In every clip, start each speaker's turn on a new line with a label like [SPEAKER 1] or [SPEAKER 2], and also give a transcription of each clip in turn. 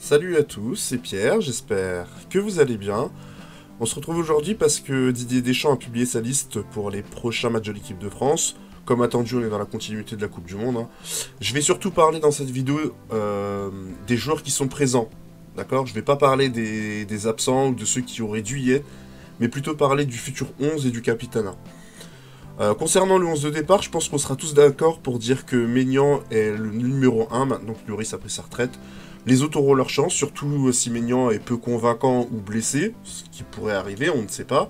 [SPEAKER 1] Salut à tous, c'est Pierre, j'espère que vous allez bien. On se retrouve aujourd'hui parce que Didier Deschamps a publié sa liste pour les prochains matchs de l'équipe de France. Comme attendu, on est dans la continuité de la Coupe du Monde, hein. Je vais surtout parler dans cette vidéo des joueurs qui sont présents. D'accord? Je vais pas parler des absents ou de ceux qui auraient dû y être, mais plutôt parler du futur 11 et du capitanat. Concernant le 11 de départ, je pense qu'on sera tous d'accord pour dire que Maignan est le numéro 1, maintenant que Lloris a pris sa retraite. Les autres auront leur chance, surtout si Maignan est peu convaincant ou blessé, ce qui pourrait arriver, on ne sait pas.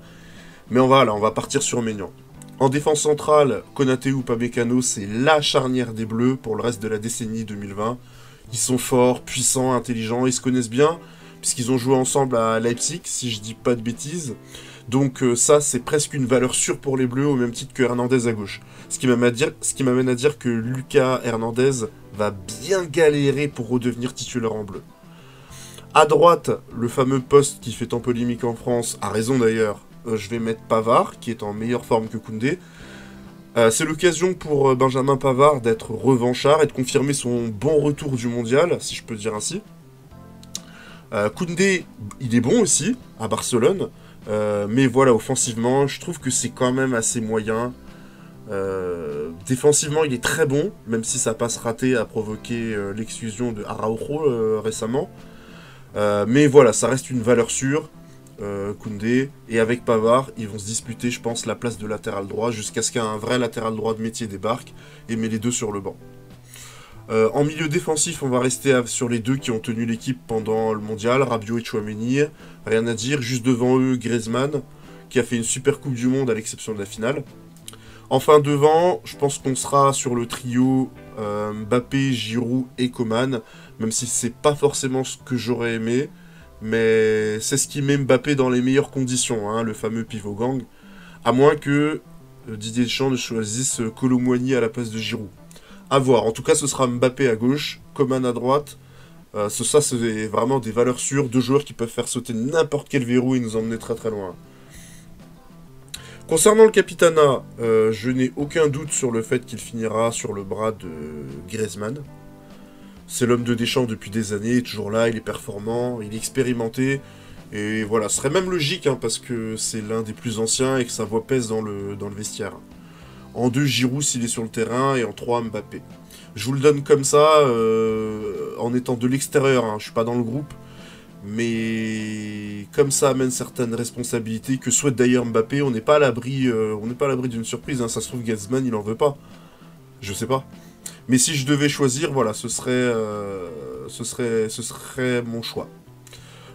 [SPEAKER 1] Mais on va partir sur Maignan. En défense centrale, Konaté ou Upamecano, c'est la charnière des Bleus pour le reste de la décennie 2020. Ils sont forts, puissants, intelligents, ils se connaissent bien, puisqu'ils ont joué ensemble à Leipzig, si je dis pas de bêtises. Donc ça, c'est presque une valeur sûre pour les Bleus, au même titre que Hernandez à gauche. Ce qui m'amène à dire que Lucas Hernandez va bien galérer pour redevenir titulaire en bleu. À droite, le fameux poste qui fait tant polémique en France, a raison d'ailleurs, je vais mettre Pavard, qui est en meilleure forme que Koundé. C'est l'occasion pour Benjamin Pavard d'être revanchard et de confirmer son bon retour du mondial, si je peux dire ainsi. Koundé, il est bon aussi, à Barcelone. Mais voilà, offensivement, je trouve que c'est quand même assez moyen. Défensivement, il est très bon, même si sa passe ratée a provoqué l'exclusion de Araujo récemment. Mais voilà, ça reste une valeur sûre, Koundé. Et avec Pavard, ils vont se disputer, je pense, la place de latéral droit jusqu'à ce qu'un vrai latéral droit de métier débarque et met les deux sur le banc. En milieu défensif, on va rester sur les deux qui ont tenu l'équipe pendant le mondial, Rabiot et Tchouaméni. Rien à dire, juste devant eux, Griezmann, qui a fait une super Coupe du Monde à l'exception de la finale. Enfin, devant, je pense qu'on sera sur le trio Mbappé, Giroud et Coman, même si c'est pas forcément ce que j'aurais aimé, mais c'est ce qui met Mbappé dans les meilleures conditions, hein, le fameux pivot gang, à moins que Didier Deschamps ne choisisse Kolo Muani à la place de Giroud. À voir. En tout cas, ce sera Mbappé à gauche, Coman à droite. Ça, c'est vraiment des valeurs sûres. Deux joueurs qui peuvent faire sauter n'importe quel verrou et nous emmener très très loin. Concernant le Capitana, je n'ai aucun doute sur le fait qu'il finira sur le bras de Griezmann. C'est l'homme de Deschamps depuis des années, il est toujours là, il est performant, il est expérimenté. Et voilà, ce serait même logique, hein, parce que c'est l'un des plus anciens et que sa voix pèse dans le vestiaire. En 2, Giroud s'il est sur le terrain, et en 3, Mbappé. Je vous le donne comme ça, en étant de l'extérieur, hein, je suis pas dans le groupe, mais comme ça amène certaines responsabilités que souhaite d'ailleurs Mbappé, on n'est pas à l'abri d'une surprise, hein, ça se trouve Griezmann il en veut pas, je sais pas. Mais si je devais choisir, voilà, ce serait mon choix.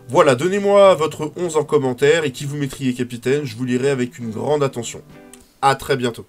[SPEAKER 1] Voilà, donnez-moi votre 11 en commentaire et qui vous mettriez capitaine, je vous lirai avec une grande attention. A très bientôt.